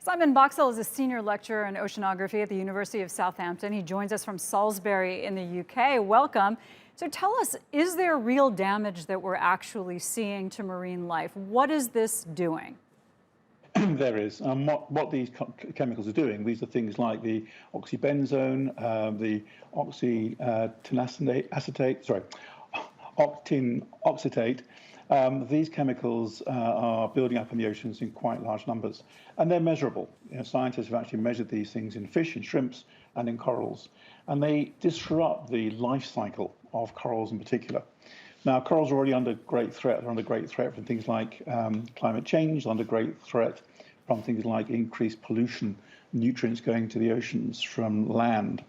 Simon Boxall is a senior lecturer in oceanography at the University of Southampton. He joins us from Salisbury in the UK. Welcome. So tell us, is there real damage that we're actually seeing to marine life? What is this doing? There is. What these chemicals are doing, these are things like the oxybenzone, the octine oxetate. These chemicals are building up in the oceans in quite large numbers, and they're measurable. Scientists have actually measured these things in fish, in shrimps, and in corals, and they disrupt the life cycle of corals in particular. Now, corals are already under great threat. They're under great threat from things like climate change, under great threat from things like increased pollution, nutrients going to the oceans from land.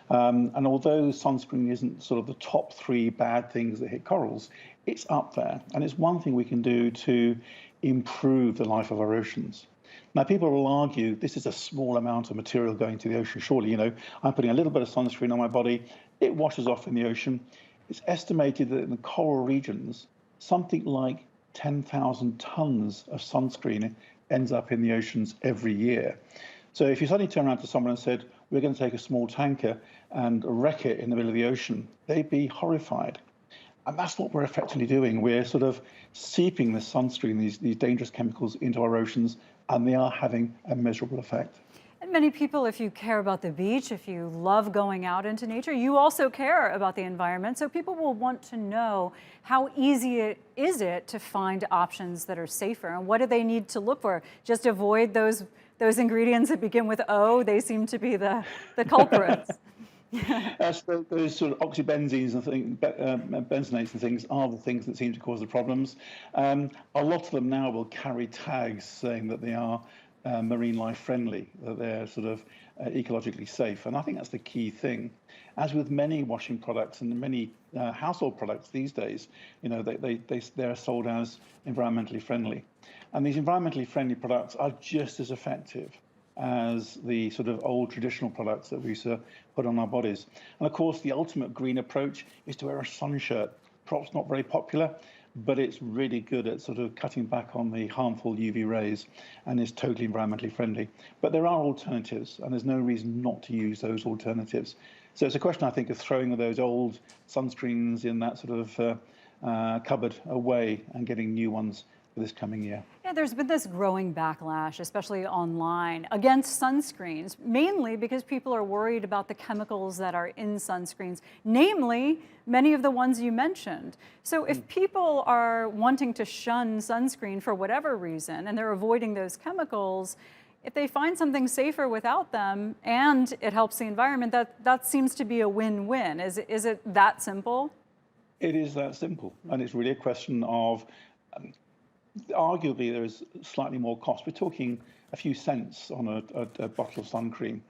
And although sunscreen isn't sort of the top 3 bad things that hit corals, it's up there. And it's one thing we can do to improve the life of our oceans. Now, people will argue this is a small amount of material going to the ocean. Surely, I'm putting a little bit of sunscreen on my body, it washes off in the ocean. It's estimated that in the coral regions, something like 10,000 tons of sunscreen ends up in the oceans every year. So if you suddenly turn around to someone and said, we're going to take a small tanker and wreck it in the middle of the ocean, they'd be horrified. And that's what we're effectively doing. We're sort of seeping the sunscreen, these dangerous chemicals, into our oceans, and they are having a measurable effect. And many people, if you care about the beach, if you love going out into nature, you also care about the environment. So people will want to know how easy is it to find options that are safer, and what do they need to look for? Just avoid those ingredients that begin with O. They seem to be the culprits. Those sort of oxybenzenes and benzonates and things are the things that seem to cause the problems. A lot of them now will carry tags saying that they are marine life friendly, that they're sort of ecologically safe. And I think that's the key thing. As with many washing products and many household products these days, they're sold as environmentally friendly. And these environmentally friendly products are just as effective as the sort of old traditional products that we used to put on our bodies. And of course, the ultimate green approach is to wear a sun shirt. Perhaps not very popular, but it's really good at sort of cutting back on the harmful UV rays and is totally environmentally friendly. But there are alternatives, and there's no reason not to use those alternatives. So it's a question, I think, of throwing those old sunscreens in that sort of cupboard away and getting new ones for this coming year. Yeah, there's been this growing backlash, especially online, against sunscreens, mainly because people are worried about the chemicals that are in sunscreens, namely many of the ones you mentioned. So if people are wanting to shun sunscreen for whatever reason, and they're avoiding those chemicals, if they find something safer without them and it helps the environment, that seems to be a win-win. Is it that simple? It is that simple, and it's really a question of arguably there is slightly more cost. We're talking a few cents on a bottle of sun cream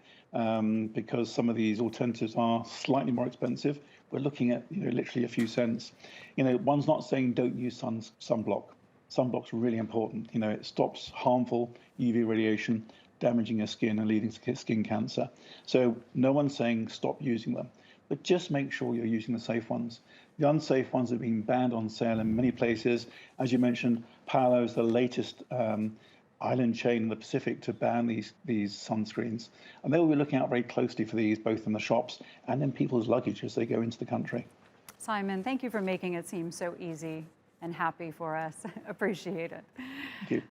because some of these alternatives are slightly more expensive. We're looking at literally a few cents. One's not saying don't use sunblock. Sunblock's really important. It stops harmful UV radiation damaging your skin and leading to skin cancer. So no one's saying stop using them, but just make sure you're using the safe ones. The unsafe ones have been banned on sale in many places. As you mentioned, Palau is the latest island chain in the Pacific to ban these sunscreens. And they will be looking out very closely for these, both in the shops and in people's luggage as they go into the country. Simon, thank you for making it seem so easy and happy for us. Appreciate it. Thank you.